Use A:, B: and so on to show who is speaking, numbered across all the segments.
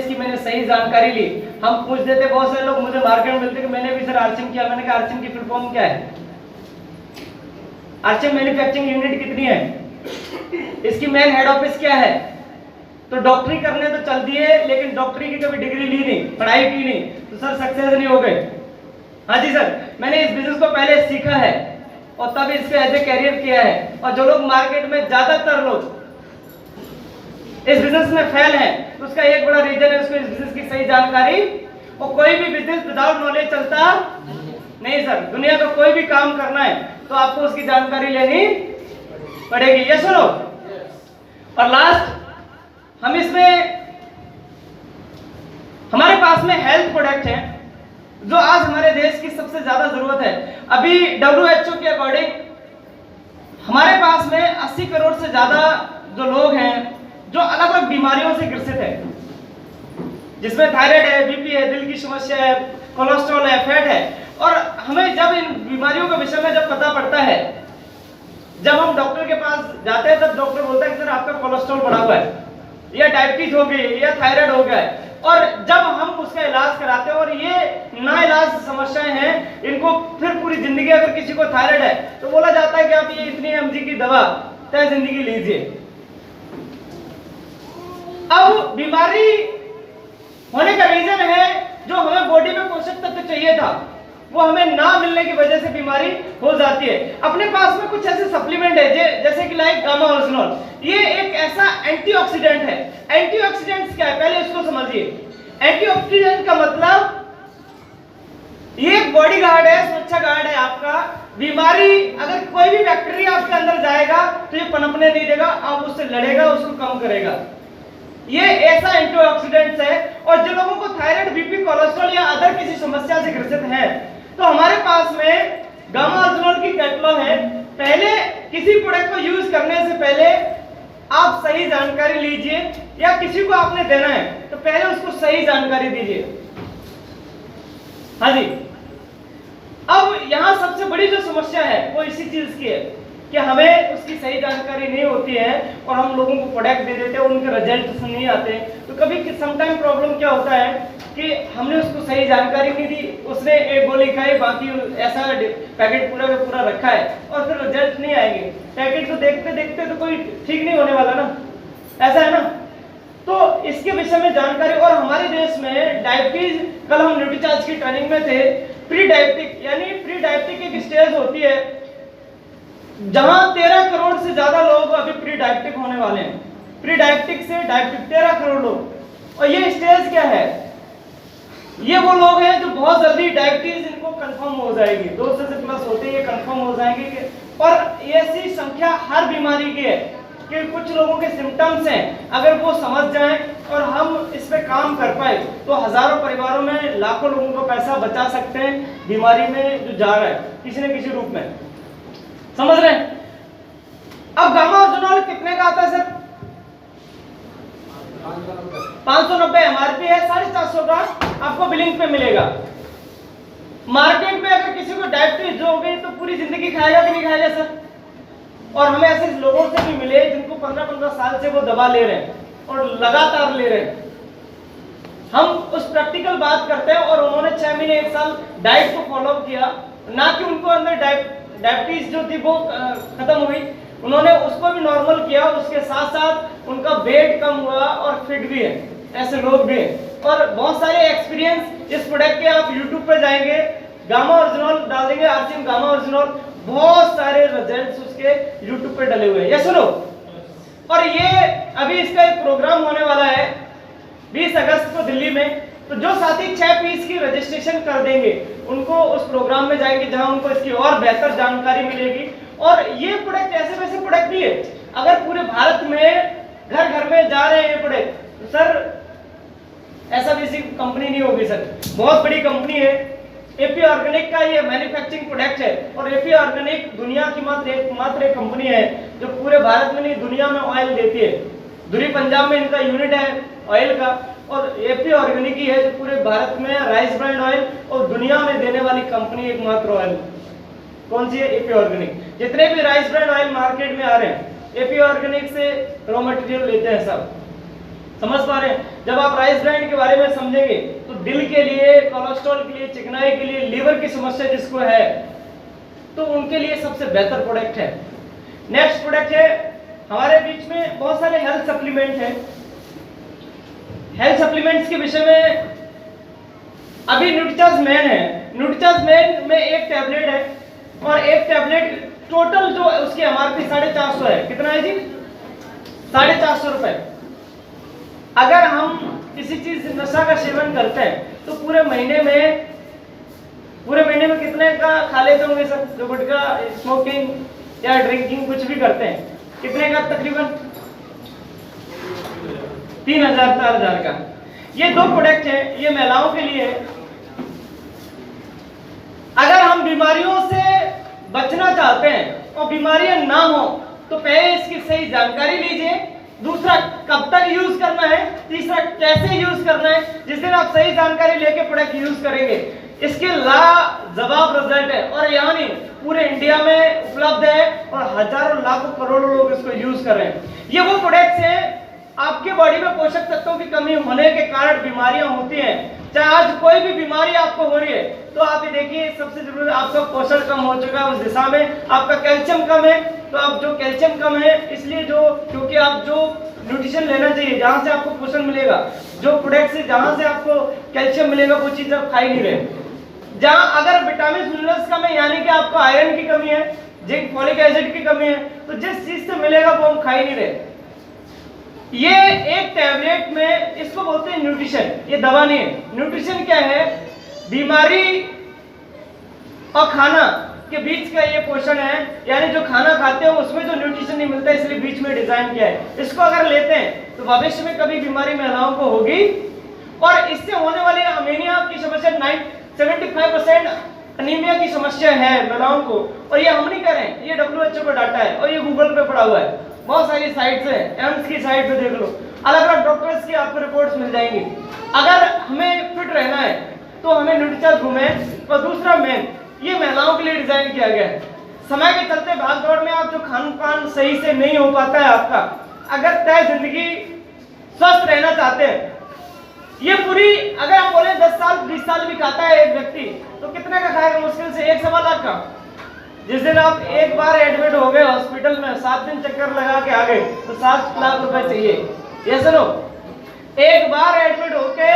A: इसकी मैंने सही जानकारी ली। हम पूछ देते, बहुत सारे लोग मुझे मार्केट में मिलते कि मैंने भी सर आरसीएम किया। मैंने कहा आरसीएम की फुल फॉर्म क्या है, आरसीएम मैन्युफैक्चरिंग यूनिट कितनी है, इसकी मेन हेड ऑफिस क्या है। तो डॉक्टरी करने तो चलती है, लेकिन डॉक्टरी की कभी डिग्री ली नहीं, पढ़ाई की नहीं, तो सर सक्सेस नहीं हो गए। हाँ जी सर, मैंने इस बिजनेस को पहले सीखा है और तब इसको एज ए कैरियर किया है। और जो लोग मार्केट में ज्यादातर लोग इस बिजनेस में फेल है, तो उसका एक बड़ा रीजन है उसको इस बिजनेस की सही जानकारी। और कोई भी बिजनेस विदाउट नॉलेज चलता नहीं सर। दुनिया का कोई भी काम करना है तो आपको उसकी जानकारी लेनी पड़ेगी। ये सुनो, और लास्ट हम इसमें हमारे पास में हेल्थ प्रोडक्ट है जो आज हमारे देश की सबसे ज्यादा जरूरत है। अभी WHO के अकॉर्डिंग हमारे पास में 80 करोड़ से ज्यादा जो लोग हैं जो अलग अलग बीमारियों से ग्रसित है, जिसमें थायराइड है, बीपी है, दिल की समस्या है, कोलेस्ट्रॉल है, फैट है। और हमें जब इन बीमारियों के विषय में जब पता पड़ता है, जब हम डॉक्टर के पास जाते हैं, तब डॉक्टर बोलता है कि सर आपका कोलेस्ट्रॉल बढ़ा हुआ है, या डायबिटीज हो गई, या थायराइड हो गया है। और जब हम उसका इलाज कराते हैं और ये नाइलाज समस्याएं हैं, इनको फिर पूरी जिंदगी, अगर किसी को थायराइड है तो बोला जाता है कि आप ये इतनी mg की दवा तय जिंदगी लीजिए। अब बीमारी होने का रीजन है जो हमें बॉडी में पोषक तत्व चाहिए था, वो हमें ना मिलने की वजह से बीमारी हो जाती है। अपने पास में कुछ ऐसे सप्लीमेंट है जैसे कि लाइक गामा ओरिजिनल, ये एक ऐसा एंटीऑक्सीडेंट है। एंटीऑक्सीडेंट्स क्या है पहले इसको समझिए। एंटीऑक्सीडेंट का मतलब ये एक बॉडी गार्ड है, सुरक्षा गार्ड है आपका। बीमारी, अगर कोई भी बैक्टीरिया आपके अंदर जाएगा तो ये पनपने नहीं देगा, आप उससे लड़ेगा, उसको कम करेगा। ये ऐसा एंटीऑक्सीडेंट्स है। और जो लोगों को थायराइड, बीपी, कोलेस्ट्रॉल या अदर किसी समस्या से ग्रसित है, तो हमारे पास में गामा ओरिजिनल की कैटलॉग है। पहले किसी प्रोडक्ट को यूज करने से पहले आप सही जानकारी लीजिए, या किसी को आपने देना है तो पहले उसको सही जानकारी दीजिए। हाँ जी, अब यहां सबसे बड़ी जो समस्या है वो इसी चीज की है कि हमें उसकी सही जानकारी नहीं होती है और हम लोगों को प्रोडक्ट दे देते हैं, उनके रिजल्ट नहीं आते। तो कभी समटाइम प्रॉब्लम क्या होता है कि हमने उसको सही जानकारी नहीं दी, उसने एक गोली खाई, बाकी ऐसा पैकेट पूरा का पूरा रखा है और फिर रिजल्ट नहीं आएंगे। पैकेट को देखते देखते तो कोई ठीक नहीं होने वाला ना, ऐसा है ना। तो इसके विषय में जानकारी। और हमारे देश में डायबिटीज, कल हम न्यूट्रीचार्ज की ट्रेनिंग में थे, प्री डायबिटिक, यानी प्री डायबिटिक एक स्टेज होती है जहां 13 करोड़ से ज्यादा लोग अभी प्री डायबिटिक होने वाले हैं। प्री डायबिटिक से डायबिटिक 13 करोड़ लोग। और ये स्टेज क्या है, ये वो लोग हैं जो बहुत जल्दी डायबिटीज इनको कंफर्म हो जाएगी, 200 से प्लस होते ही ये कंफर्म हो जाएंगे। और ऐसी संख्या हर बीमारी की है कि कुछ लोगों के सिम्टम्स हैं, अगर वो समझ जाएं और हम इस पे काम कर पाए तो हजारों परिवारों में, लाखों लोगों का पैसा बचा सकते हैं बीमारी में जो जा रहा है किसी न किसी रूप में। समझ रहे हैं? अब गामा ओरिजिनल कितने का आता है सर? 590 एमआरपी है, 450 का आपको बिलिंग पे मिलेगा। मार्केट में अगर किसी को डायबिटीज हो गई तो पूरी जिंदगी खाएगा कि नहीं खाएगा सर? और हमें ऐसे लोगों से भी मिले जिनको 15-15 साल से वो दवा ले रहे हैं और लगातार ले रहे हैं। हम उस प्रैक्टिकल बात करते हैं और उन्होंने 6 महीने 1 साल डाइट को फॉलो किया, ना कि उनको अंदर डायबिटीज जो थी वो खत्म हुई, उन्होंने उसको भी नॉर्मल किया, उसके साथ साथ उनका वेट कम हुआ और फिट भी है। ऐसे लोग भी हैं और बहुत सारे एक्सपीरियंस इस प्रोडक्ट के। आप YouTube पे जाएंगे, गामा ओरिजिनल डाल देंगे, आरसीएम गामा ओरिजिनल, बहुत सारे रिजल्ट्स उसके YouTube पे डले हुए हैं। ये सुनो, और ये अभी इसका एक प्रोग्राम होने वाला है 20 अगस्त को दिल्ली में। तो जो साथी 6 पीस की रजिस्ट्रेशन कर देंगे उनको उस प्रोग्राम में जाएंगे जहां उनको इसकी और बेहतर जानकारी मिलेगी। और ये प्रोडक्ट ऐसे वैसे प्रोडक्ट नहीं है, अगर पूरे भारत में घर घर में जा रहे हैं ये प्रोडक्ट, तो सर ऐसा वैसी कंपनी नहीं होगी सर, बहुत बड़ी कंपनी है। एपी ऑर्गेनिक का ये मैन्युफैक्चरिंग प्रोडक्ट है और एपी ऑर्गेनिक दुनिया की मात्र एक कंपनी है जो पूरे भारत में नहीं दुनिया में ऑयल देती है। धुरी पंजाब में इनका यूनिट है ऑयल का, और एपी ऑर्गेनिक ही है जो पूरे भारत में राइस ब्रांड ऑयल और दुनिया में देने वाली कंपनी एकमात्र ऑयल। कौन सी है? AP organic. जितने भी राइस ब्रांड ऑयल मार्केट में आ रहे हैं एपी ऑर्गेनिक से रॉ मटेरियल लेते हैं सब। समझ पा रहे हैं? जब आप राइस ब्रांड के बारे में समझेंगे तो दिल के लिए, कोलेस्ट्रॉल के लिए, चिकनाई के लिए, लीवर की समस्या जिसको है तो उनके लिए सबसे बेहतर प्रोडक्ट है। नेक्स्ट प्रोडक्ट है, हमारे बीच में बहुत सारे हेल्थ सप्लीमेंट हैं। हेल्थ सप्लीमेंट्स के विषय में अभी न्यूट्रिचार्ज मैन है। न्यूट्रिचार्ज मैन में एक टैबलेट है और एक टैबलेट टोटल जो उसकी एमआरपी 450 है। कितना है जी? 450 रुपए। अगर हम किसी चीज नशा का सेवन करते हैं तो पूरे महीने में कितने का खा लेते होंगे सब? जो गुटखा, स्मोकिंग या ड्रिंकिंग कुछ भी करते हैं, कितने का? तकरीबन 3000 4000 का। ये दो प्रोडक्ट हैं, ये महिलाओं के लिए है। अगर हम बीमारियों से बचना चाहते हैं और बीमारियां ना हो तो पहले इसकी सही जानकारी लीजिए। दूसरा, कब तक यूज करना है। तीसरा, कैसे यूज करना है। जिस दिन आप सही जानकारी लेके प्रोडक्ट यूज करेंगे, इसके लाजवाब रिजल्ट है और यहाँ नहीं पूरे इंडिया में उपलब्ध है और हजारों लाखों करोड़ों लोग इसको यूज कर रहे हैं। ये वो प्रोडक्ट्स हैं, आपके बॉडी में पोषक तत्वों की कमी होने के कारण बीमारियां होती हैं। चाहे आज कोई भी बीमारी आपको हो रही है तो आप ये देखिए, सबसे जरूरी आपका पोषण कम हो चुका है उस दिशा में, आपका कैल्शियम कम है। तो आप जो कैल्शियम कम है इसलिए क्योंकि आप जो न्यूट्रिशन लेना चाहिए, जहां से आपको पोषण मिलेगा, जो प्रोडक्ट से जहां से आपको कैल्शियम मिलेगा, वो चीज आप खा ही नहीं रहे। जहां अगर विटामिन मिनरल्स कम है, यानी कि आपको आयरन की कमी है, जिंक, फॉलिक एसिड की कमी है, तो जिस चीज से मिलेगा वो हम खा ही नहीं रहे। ये एक टैबलेट में, इसको बोलते हैं न्यूट्रिशन। ये दवा नहीं है। न्यूट्रिशन क्या है? बीमारी और खाना के बीच का ये पोषण है, यानी जो खाना खाते हो उसमें जो न्यूट्रिशन नहीं मिलता, इसलिए बीच में डिजाइन किया है। इसको अगर लेते हैं तो भविष्य में कभी बीमारी महिलाओं को होगी और इससे होने वाली अमीनिया की समस्या 75% अनीमिया की समस्या है महिलाओं को। और ये हम नहीं कह रहे हैं, ये WHO का डाटा है और ये गूगल पे पड़ा हुआ है। बहुत सारी साइट्स हैं, एम्स की साइट पे देख लो, अलग अलग डॉक्टर्स की आपको रिपोर्ट्स मिल जाएंगी। अगर हमें फिट रहना है तो हमें न्यूट्रिचार्ज घूमें। और दूसरा मेन, ये महिलाओं के लिए डिजाइन किया गया है। समय के चलते भाग दौड़ में आप जो खान पान सही से नहीं हो पाता है आपका, अगर तय जिंदगी स्वस्थ रहना चाहते हैं, ये पूरी अगर हम बोले 10 साल 20 साल भी खाता है एक व्यक्ति तो कितने का खाएगा? मुश्किल से 1-1.25 लाख का। जिस दिन आप एक बार एडमिट हो गए हॉस्पिटल में, 7 दिन चक्कर लगा के आ गए तो 7 लाख रुपए चाहिए। ये सुनो, एक बार एडमिट होके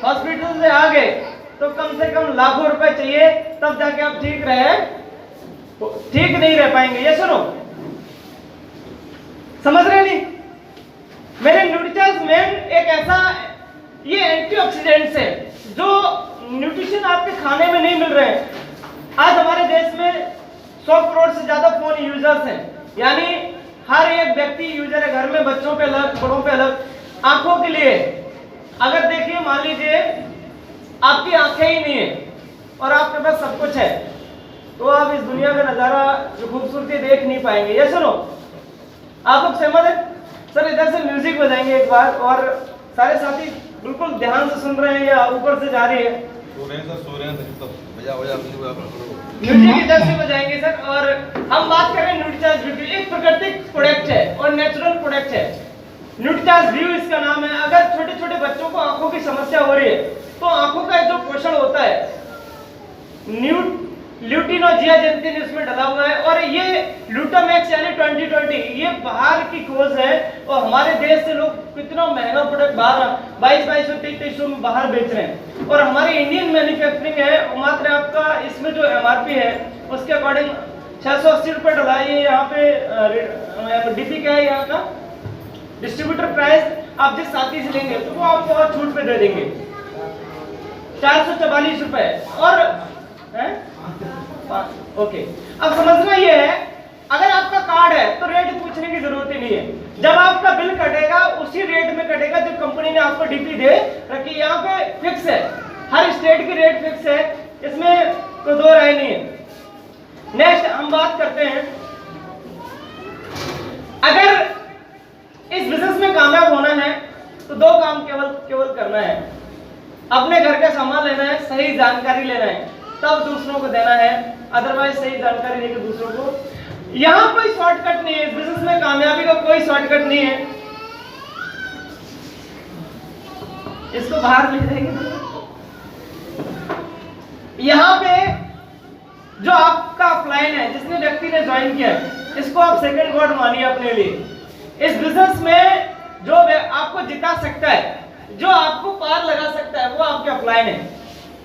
A: हॉस्पिटल से आ गए तो कम से कम लाखों रुपए चाहिए, तब जाके आप ठीक नहीं रह पाएंगे। ये सुनो, समझ रहे नहीं? मेरे न्यूट्रिचार्ज मेन एक ऐसा, ये एंटीऑक्सीडेंट्स है जो न्यूट्रिशन आपके खाने में नहीं मिल रहे हैं। आज हमारे देश में 100 करोड़ से ज्यादा फोन यूजर्स हैं, यानी हर एक व्यक्ति यूजर है। घर में बच्चों पे अलग, बड़ों पे अलग। आंखों के लिए अगर देखिए, मान लीजिए आपकी आंखें ही नहीं है और आपके पास सब कुछ है, तो आप इस दुनिया का नजारा, जो खूबसूरती देख नहीं पाएंगे। ये सुनो, आप लोग सहमत है? सर इधर से म्यूजिक बजाएंगे एक बार, और सारे साथी बिल्कुल ध्यान से सुन रहे हैं या ऊपर से जा रही है? म्यूजिक इधर से बजाएंगे सर। और हम बात कर रहे हैं न्यूट्रिचार्ज व्यू की। एक प्राकृतिक प्रोडक्ट है और नेचुरल प्रोडक्ट है। न्यूट्रिचार्ज व्यू इसका नाम है। अगर छोटे छोटे बच्चों को आंखों की समस्या हो रही है तो आंखों का जो पोषण होता है, ल्यूटिन और जियाजेंथिन इसमें डला हुआ है। और ये लूटामैक्स यानी 2020, ये बाहर की खोज है और हमारे देश से लोग कितना महंगा प्रोडक्ट बाहर 22-23 में बाहर बेच रहे हैं। और हमारी इंडियन मैन्युफैक्चरिंग है। मात्र आपका इसमें जो एमआरपी है उसके अकॉर्डिंग 680 रुपये डला है। यहाँ पे डीपी क्या है, यहाँ का डिस्ट्रीब्यूटर प्राइस आप जिस साथी से लेंगे तो वो आपको और छूट पे दे देंगे, 444 रुपए। और ओके, अब समझना ये है, अगर आपका कार्ड है तो रेट पूछने की जरूरत ही नहीं है। जब आपका बिल कटेगा उसी रेट में कटेगा जो कंपनी ने आपको डीपी दे रखी। यहाँ पे फिक्स है, हर स्टेट की रेट फिक्स है, इसमें तो दो राय नहीं है। नेक्स्ट हम बात करते हैं, अगर इस बिजनेस में कामयाब होना है तो दो काम केवल करना है। अपने घर का सामान लेना है, सही जानकारी लेना है, तब दूसरों को देना है। अदरवाइज सही जानकारी देकर दूसरों को, यहाँ कोई शॉर्टकट नहीं है। इस बिजनेस में कामयाबी का कोई शॉर्टकट नहीं है। इसको बाहर ले जाएंगे। यहाँ पे जो आपका अपलाइन है, जिसने व्यक्ति ने ज्वाइन किया है, इसको आप सेकंड गॉड मानिए अपने लिए। इस बिजनेस में जो आपको जिता सकता है, जो आपको पार लगा सकता है, वो आपके अपलाइन है।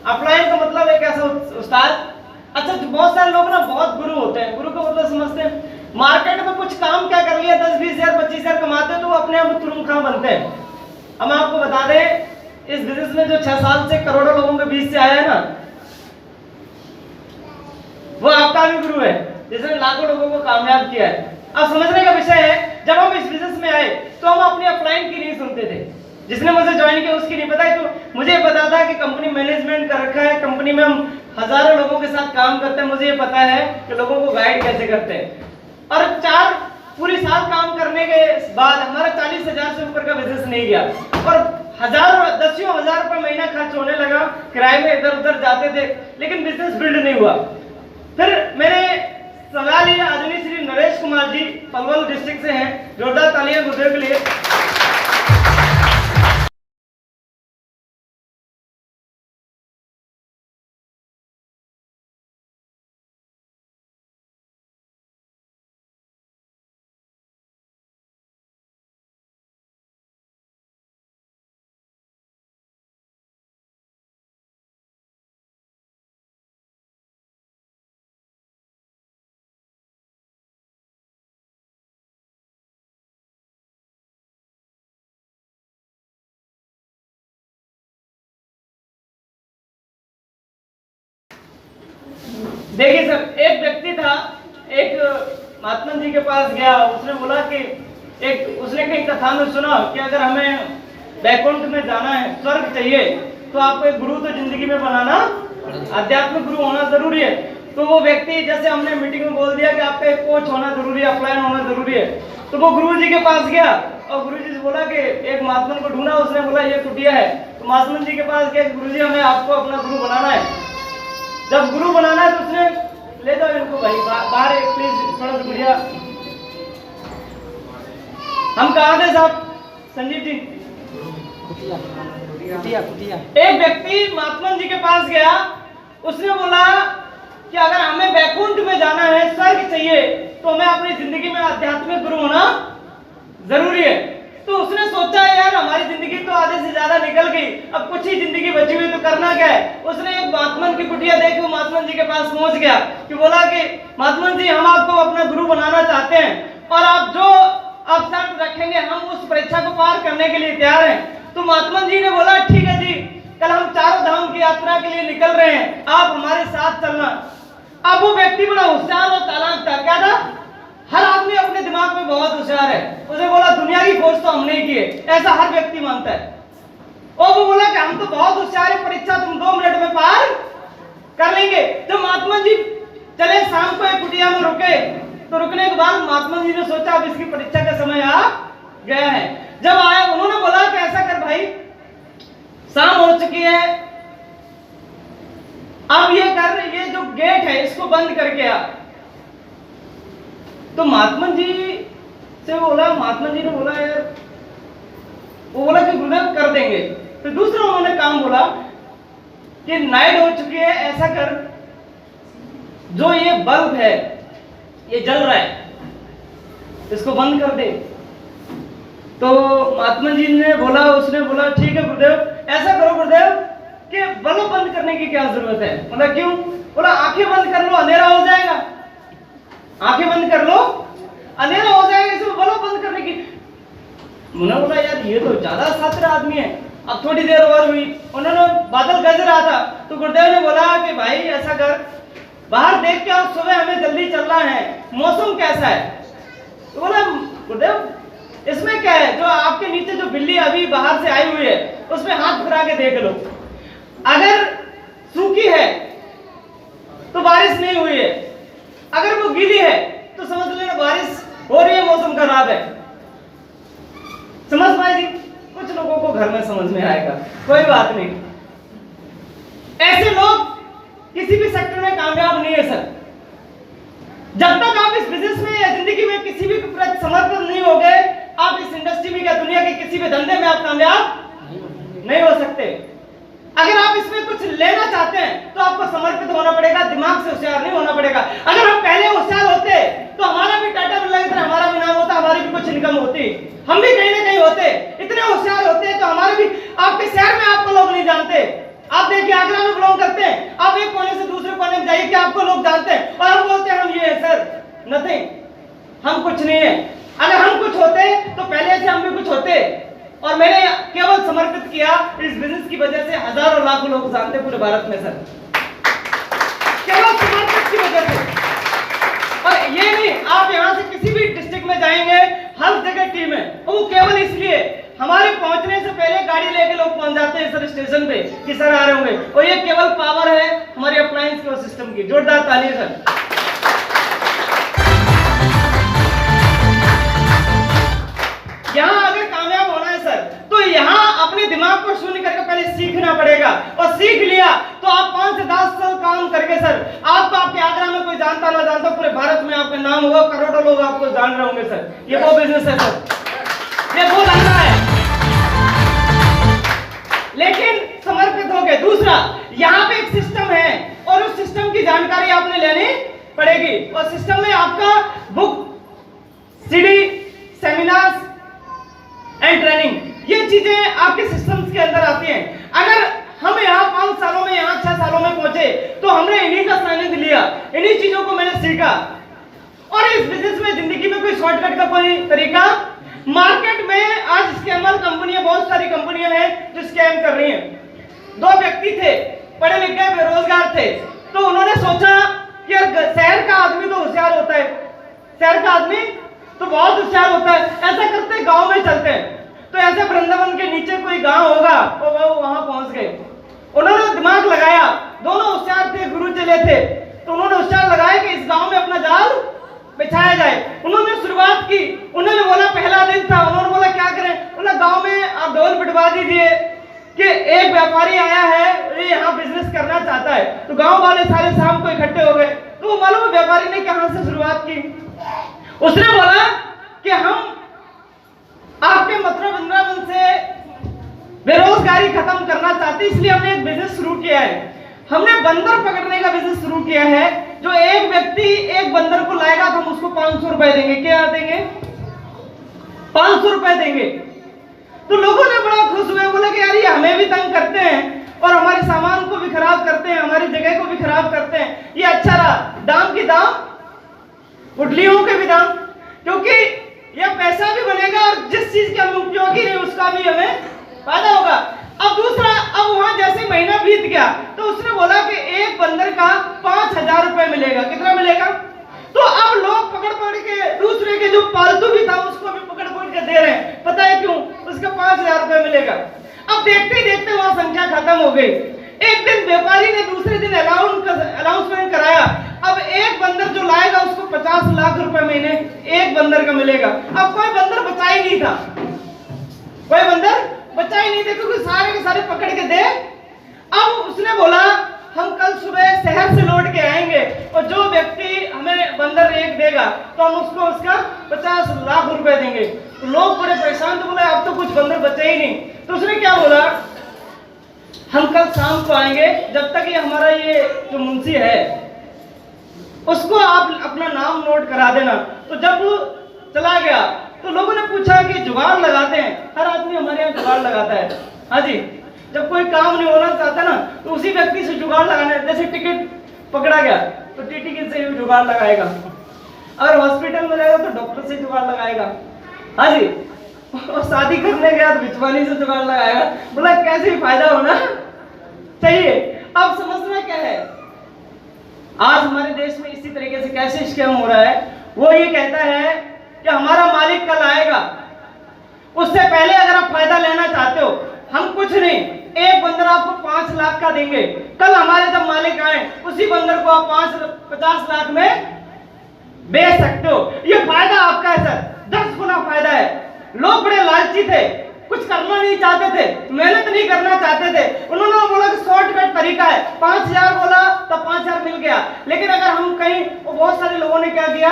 A: अपलाइन का मतलब एक ऐसा उस्ताद। अच्छा, बहुत सारे लोग ना बहुत गुरु होते हैं। गुरु का मतलब समझते हैं, मार्केट में कुछ काम क्या कर लिया, 10-20 हज़ार 25 हज़ार कमाते हैं तो वो अपने आप तुरुंखा बनते हैं। हम आपको बता दें, इस बिजनेस में जो 6 साल से करोड़ों लोगों के बीच से आया है ना, वो आपका भी गुरु है, जिसने लाखों लोगों को कामयाब किया है। अब समझने का विषय है, जब हम इस बिजनेस में आए तो हम अपनी अपलाइन की नहीं सुनते थे। जिसने मुझे ज्वाइन किया उसकी नहीं पता है, तो मुझे पता था कि कंपनी मैनेजमेंट कर रखा है, कंपनी में हम हजारों लोगों के साथ काम करते हैं, मुझे ये पता है कि लोगों को गाइड कैसे करते हैं। और 4 पूरी साल काम करने के बाद हमारा 40,000 से ऊपर का बिजनेस नहीं गया, और दसियों हजार रुपए महीना खर्च होने लगा, किराए में इधर उधर जाते थे, लेकिन बिजनेस बिल्ड नहीं हुआ। फिर मैंने सलाह ली आदरणीय श्री नरेश कुमार जी, पलवल डिस्ट्रिक्ट से हैं। जोरदार तालियां गुरुदेव के लिए। देखिए सर, एक व्यक्ति था, एक महात्मा जी के पास गया। उसने बोला कि उसने कहीं कथा में सुना कि अगर हमें वैकुंठ में जाना है, स्वर्ग चाहिए, तो आपको एक गुरु तो जिंदगी में बनाना, आध्यात्मिक गुरु होना जरूरी है। तो वो व्यक्ति, जैसे हमने मीटिंग में बोल दिया कि आपका एक कोच होना जरूरी है, अपलाइन होना जरूरी है, तो वो गुरु जी के पास गया और गुरु जी से बोला कि एक महात्मा को ढूंढा। उसने बोला ये कुटिया है, तो महात्मा जी के पास गया, गुरु जी हमें आपको अपना गुरु बनाना है। जब गुरु बनाना है तो उसने ले जाओ इनको भाई बाहर, एक प्लीज थोड़ा सा गुड़िया। हम कहाँ थे साहब? संजीव जी, कुटिया। एक व्यक्ति महात्मा जी के पास गया, उसने बोला कि अगर हमें वैकुंठ में जाना है, स्वर्ग चाहिए, तो हमें अपनी जिंदगी में आध्यात्मिक गुरु होना जरूरी है। तो उसने सोचा यार हमारी जिंदगी तो आधे से ज्यादा निकल गई, अब कुछ ही जिंदगी बची हुई, तो करना क्या है। उसने एक महात्मा की कुटिया देखी, वो महात्मा जी के पास पहुंच गया कि बोला कि महात्मा जी हम आपको अपना गुरु बनाना चाहते हैं, और आप जो आप शर्त रखेंगे हम उस परीक्षा को पार करने के लिए तैयार हैं। तो महात्मा जी ने बोला ठीक है जी, कल हम 4 धाम की यात्रा के लिए निकल रहे हैं, आप हमारे साथ चलना। अब वो व्यक्ति बड़ा होशियार और चालाक था। क्या था? हर आदमी अपने दिमाग में बहुत होशियार है। उसे बोला दुनिया की खोज तो हमने ही की है, ऐसा हर व्यक्ति मानता है। और वो बोला कि हम तो बहुत होशियार है, परीक्षा तुम 2 मिनट में पार कर लेंगे। जब महात्मा जी चले, शाम को एक कुटिया में रुके, तो रुकने के बाद महात्मा जी ने सोचा अब इसकी परीक्षा का समय आ गया है। जब आया उन्होंने बोला कि ऐसा कर भाई, शाम हो चुकी है, अब ये कर, ये जो गेट है इसको बंद करके आ। तो महात्मा जी से बोला, महात्मा जी ने बोला यार, वो बोला कि गुरुदेव कर देंगे। फिर दूसरा उन्होंने काम बोला कि नाइट हो चुकी है, ऐसा कर, जो ये बल्ब है ये जल रहा है, इसको बंद कर दे। तो महात्मा जी ने बोला, उसने बोला ठीक है गुरुदेव, ऐसा करो गुरुदेव कि बल्ब बंद करने की क्या जरूरत है। बोला क्यों? बोला आंखें बंद कर लो, अंधेरा हो जाएगा। आंखें बंद कर लो, अंधेरा हो जाएगा, इसमें बल्ब बंद करने की। उन्होंने बोला यार ये तो ज्यादा शातिर आदमी है। अब थोड़ी देर और हुई, उन्होंने बादल गरज रहा था, तो गुरुदेव ने बोला कि भाई ऐसा कर, बाहर देख के और सुबह हमें जल्दी चलना है, मौसम कैसा है। तो बोला गुरुदेव इसमें क्या है, जो आपके नीचे जो बिल्ली अभी बाहर से आई हुई है उसमें हाथ फिरा के देख लो, अगर सूखी है तो बारिश नहीं हुई है, अगर वो गीली है तो समझ लेना बारिश हो रही है, मौसम खराब है। समझ पाए जी? कुछ लोगों को घर में समझ में आएगा, कोई बात नहीं। ऐसे लोग किसी भी सेक्टर में कामयाब नहीं है सर। जब तक आप इस बिजनेस में या जिंदगी में किसी भी प्रति समर्पित नहीं हो गए, आप इस इंडस्ट्री में या दुनिया के किसी भी धंधे में आप कामयाब नहीं हो सकते। दिमाग से होशियार नहीं होना पड़ेगा। अगर हम पहले होशियार होते तो हमारा भी टाटा बिरला की तरह हमारा भी नाम होता, हमारी भी कुछ इनकम होती, हम भी कहीं ना कहीं होते। इतने होशियार होते तो हमारे भी, आपके शहर में आपको लोग नहीं जानते। आप देखिए आगरा में बिलोंग करते हैं, आप एक कोने से दूसरे कोने में जाइए कि आपको लोग जानते हैं और हम बोलते हैं हम ये है सर, नथिंग, हम कुछ नहीं है। अगर हम कुछ होते तो पहले से हम भी कुछ होते। और मैंने केवल समर्पित किया इस बिजनेस की वजह से हजारों लाखों लोग जानते पूरे भारत में सर, केवल समर्पित की वजह से। और ये नहीं, आप यहाँ से किसी भी डिस्ट्रिक्ट में जाएंगे हर जगह टीम है, वो केवल इसलिए हमारे पहुंचने से पहले गाड़ी लेके लोग पहुंच जाते हैं सर स्टेशन पे कि सर आ रहे होंगे, और ये केवल पावर है हमारी अप्लायंस के सिस्टम की। जोरदार तालियां सर। यहाँ अगर कामयाब होना है सर तो यहाँ अपने दिमाग को शून्य करके पहले सीखना पड़ेगा, और सीख लिया तो आप 5 से 10 साल काम करके सर आपको आपके आगरा में कोई जानता ना जानता पूरे भारत में आपका नाम होगा, करोड़ों लोग आपको जान रहे होंगे सर। ये वो बिजनेस है सर, ये वो धंधा है, लेकिन समर्पित हो गए। दूसरा, यहाँ पे एक सिस्टम है और उस सिस्टम की जानकारी आपने लेनी पड़ेगी, और सिस्टम में आपका book, CD, seminars and training, ये चीजें आपके सिस्टम्स के अंदर आती हैं। अगर हम यहाँ 5 सालों में, यहाँ 6 सालों में पहुंचे तो हमने इन्हीं का सानिध्य लिया, इन्हीं चीजों को मैंने सीखा। और इस बिजनेस में, जिंदगी में कोई शॉर्टकट का कोई तरीका, मार्केट में आज स्कैमर कंपनियां, बहुत सारी कंपनियां हैं जो स्कैम कर रही हैं। 2 व्यक्ति थे, पढ़े लिखे बेरोजगार थे, तो उन्होंने सोचा कि यार शहर का आदमी तो होशियार होता है, शहर का आदमी तो बहुत होशियार होता है, ऐसा करते गांव में चलते हैं। तो ऐसे वृंदावन के नीचे कोई गांव होगा, तो वो वहां पहुंच गए। उन्होंने दिमाग लगाया, दोनों होशियार थे, गुरु चले थे, तो उन्होंने होशियार लगाया कि इस गांव में अपना जाल बिछाया जाए। उन्होंने शुरुआत की, उन्होंने बोला, पहला दिन था, उन्होंने बोला क्या करें, बोला गांव में आप ढोल पिटवा दीजिए कि एक व्यापारी आया है, ये यहाँ बिजनेस करना चाहता है। तो गांव वाले सारे शाम को इकट्ठे हो गए। तो मालूम व्यापारी ने कहां से शुरुआत की, उसने बोला कि हम आपके मथुरा वृंदावन से बेरोजगारी खत्म करना चाहते, इसलिए हमने एक बिजनेस शुरू किया है। हमने बंदर पकड़ने का बिजनेस शुरू किया है। जो एक व्यक्ति एक बंदर को लाएगा तो हम उसको 500 रुपए देंगे। क्या देंगे? 500 रुपए देंगे। तो लोगों ने बड़ा खुश हुए, बोले कि यार ये हमें भी तंग करते हैं और हमारे सामान को भी खराब करते हैं, हमारी जगह को भी खराब करते हैं, ये अच्छा रहा। दाम की दाम, गुठलियों के भी दाम, क्योंकि यह पैसा भी बनेगा और जिस चीज के हम उपयोगी नहीं उसका भी हमें फायदा होगा। अब दूसरा, अब वहां जैसे महीना बीत गया तो उसने बोला कि एक बंदर का 5000 रुपए मिलेगा। कितना मिलेगा? तो अब लोग पकड़ पकड़ के, दूसरे के जो पालतू भी था उसको भी पकड़ पकड़ के दे रहे हैं। पता है क्यों? उसका 5000 रुपए मिलेगा। अब देखते ही देखते वहां संख्या खत्म हो गई। एक दिन व्यापारी ने दूसरे दिन अनाउंसमेंट कराया, अब एक बंदर जो लाएगा उसको 50 लाख रुपए महीने एक बंदर का मिलेगा। अब कोई बंदर बचा ही नहीं था, कोई बंदर बचा ही नहीं था, क्योंकि सारे के सारे पकड़ के दे। अब उसने बोला हम कल सुबह शहर से लौट के आएंगे और जो व्यक्ति हमें बंदर एक देगा तो हम उसको उसका 50 लाख रुपए देंगे। तो लोग बड़े परेशान थे, बोले अब तो कुछ बंदर बचे ही नहीं। तो उसने क्या बोला, हम कल शाम को आएंगे, जब तक ये हमारा ये जो मुंशी है उसको आप अपना नाम नोट करा देना। तो जब वो चला गया तो लोगों ने पूछा कि जुगाड़ लगाते हैं, हर आदमी हमारे यहाँ जुगाड़ लगाता है। हाँ जी, जब कोई काम नहीं होना चाहता ना तो उसी व्यक्ति से जुगाड़ लगाना है। जैसे टिकट पकड़ा गया तो टीटी से जुगाड़ लगाएगा, अगर हॉस्पिटल में जाएगा तो डॉक्टर से जुगाड़ लगाएगा। हाँ जी, और शादी करने गया तो बिचवानी से जुगाड़ लगाएगा। बोला कैसे भी फायदा होना चाहिए। अब समझना क्या है, आज हमारे देश में इसी तरीके से कैसे स्कैम हो रहा है। वो ये कहता है कि हमारा मालिक कल आएगा, उससे पहले अगर आप फायदा लेना चाहते हो, हम कुछ नहीं, एक बंदर आपको 5 लाख का देंगे। कल हमारे जब मालिक आए उसी बंदर को आप 50 लाख में बेच सकते हो। ये फायदा आपका है सर, 10 गुना फायदा है। लोग बड़े लालची थे, कुछ करना नहीं चाहते थे, मेहनत नहीं करना चाहते थे। उन्होंने बोला कि शॉर्टकट तरीका है, 5000 बोला तो 5000 मिल गया। लेकिन अगर हम कहीं, बहुत सारे लोगों ने क्या किया,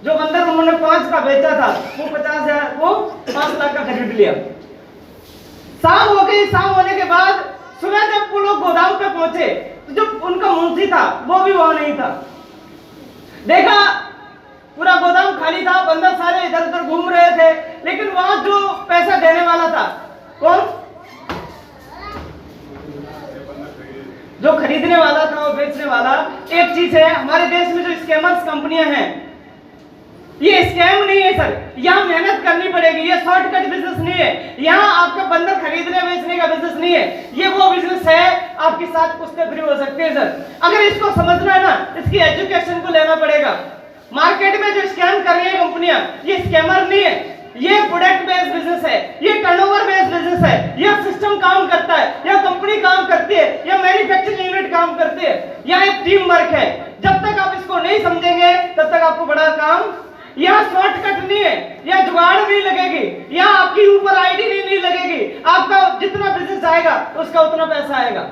A: जो बंदर उन्होंने 5 का बेचा था वो 50,000, वो 5 लाख का खरीद लिया। शाम हो गई, शाम होने के बाद सुबह जब वो लोग गोदाम पे पहुंचे तो जो उनका मुंशी था वो भी वहां नहीं था। देखा पूरा गोदाम खाली था, बंदर सारे इधर उधर घूम रहे थे, लेकिन वहां जो पैसा देने वाला था कौन? जो खरीदने वाला था और बेचने वाला। एक चीज है, हमारे देश में जो स्कैमर्स कंपनियां हैं, ये स्कैम नहीं है सर, यहाँ मेहनत करनी पड़ेगी, ये शॉर्टकट बिजनेस नहीं है, यहाँ आपका बंदर खरीदने बेचने का बिजनेस नहीं है, ये वो बिजनेस है आपके साथ कुछ फ्री हो सकते हैं सर। अगर इसको समझना है ना, इसकी एजुकेशन को लेना पड़ेगा। मार्केट में जो स्कैम कर रही है कंपनियां, ये स्कैमर नहीं है, ये प्रोडक्ट बेस्ड बिजनेस है, ये टर्नओवर बेस्ड बिजनेस है, यह सिस्टम काम करता है, यह कंपनी काम करती है, यह मैन्युफैक्चरिंग यूनिट काम करती है, यह एक टीम वर्क है। जब तक आप इसको नहीं समझेंगे तब तक आपको बड़ा काम, यह शॉर्टकट नहीं है, यह जुगाड़ नहीं लगेगी, यह आपकी ऊपर आईडी नहीं लगेगी, आपका जितना बिजनेस आएगा उसका उतना पैसा आएगा।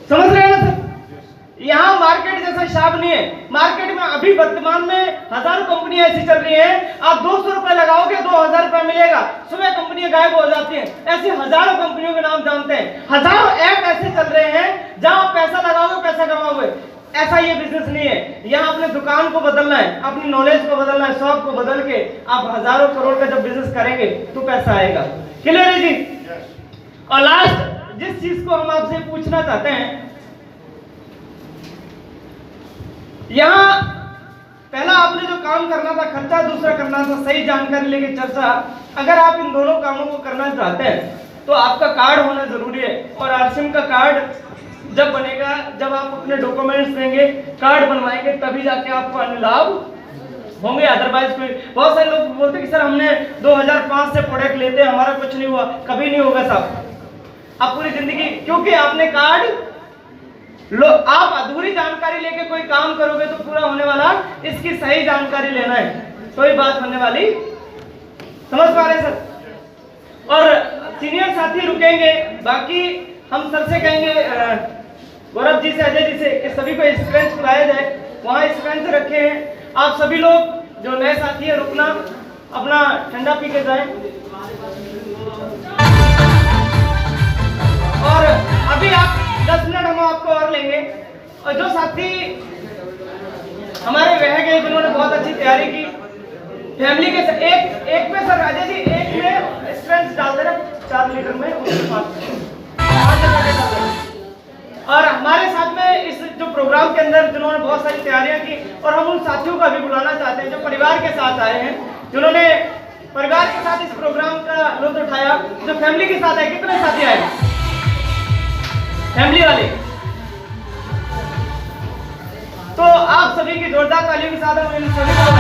A: समझ रहे हैं ना सर? यहाँ मार्केट जैसा हिसाब नहीं है। मार्केट में अभी वर्तमान में हजारों कंपनियां ऐसी चल रही हैं, आप 200 रुपए लगाओगे 2000 रुपए मिलेगा, सुबह कंपनियां गायब हो जाती हैं। ऐसी हजारों कंपनियों के नाम जानते हैं, हजारों ऐप ऐसे चल रहे हैं जहां आप पैसा लगाओगे पैसा कमाओगे। ऐसा ये बिजनेस नहीं है। यहाँ अपने दुकान को बदलना है, अपनी नॉलेज को बदलना है, शॉप को बदल के आप हजारों करोड़ का जब बिजनेस करेंगे तो पैसा आएगा। क्लियर है जी? और लास्ट जिस चीज को हम आपसे पूछना चाहते हैं, यहाँ पहला आपने जो काम करना था खर्चा, दूसरा करना था सही जानकारी लेके चर्चा। अगर आप इन दोनों कामों को करना चाहते हैं तो आपका कार्ड होना जरूरी है, और आरसीएम का कार्ड जब बनेगा, जब आप अपने डॉक्यूमेंट्स देंगे, कार्ड बनवाएंगे, तभी जाके आपको अन्य लाभ होंगे। अदरवाइज कोई, बहुत सारे लोग बोलते कि सर हमने 2005 से प्रोडक्ट लेते हैं, हमारा कुछ नहीं हुआ। कभी नहीं होगा साहब, आप पूरी जिंदगी, क्योंकि आपने कार्ड लो, आप अधूरी जानकारी लेके कोई काम करोगे तो पूरा होने वाला, इसकी सही जानकारी लेना है तो ही बात होने वाली। समझ पा रहे सर? और सीनियर साथी रुकेंगे, बाकी हम सर से कहेंगे, गौरव जी से, अजय जी से, कि सभी को स्क्रेच बुलाया जाए, वहाँ स्क्रेच रखे हैं। आप सभी लोग जो नए साथी है रुकना, अपना ठंडा पी के जाए। और अभी आप 10 मिनट हम आपको और लेंगे। और जो साथी हमारे रह गए जिन्होंने बहुत अच्छी तैयारी की, फैमिली के साथ एक में सर अजय जी, एक में स्ट्रेंथ डाल देना 4 लीटर में, और हमारे साथ में इस जो प्रोग्राम के अंदर जिन्होंने बहुत सारी तैयारियां की, और हम उन साथियों का भी बुलाना चाहते हैं जो परिवार के साथ आए हैं, जिन्होंने परिवार के साथ इस प्रोग्राम का लुत्फ उठाया, जो फैमिली के साथ आए। कितने साथी आए फैमिली वाले? तो आप सभी की जोरदार तालियों के साथ हम इन सभी को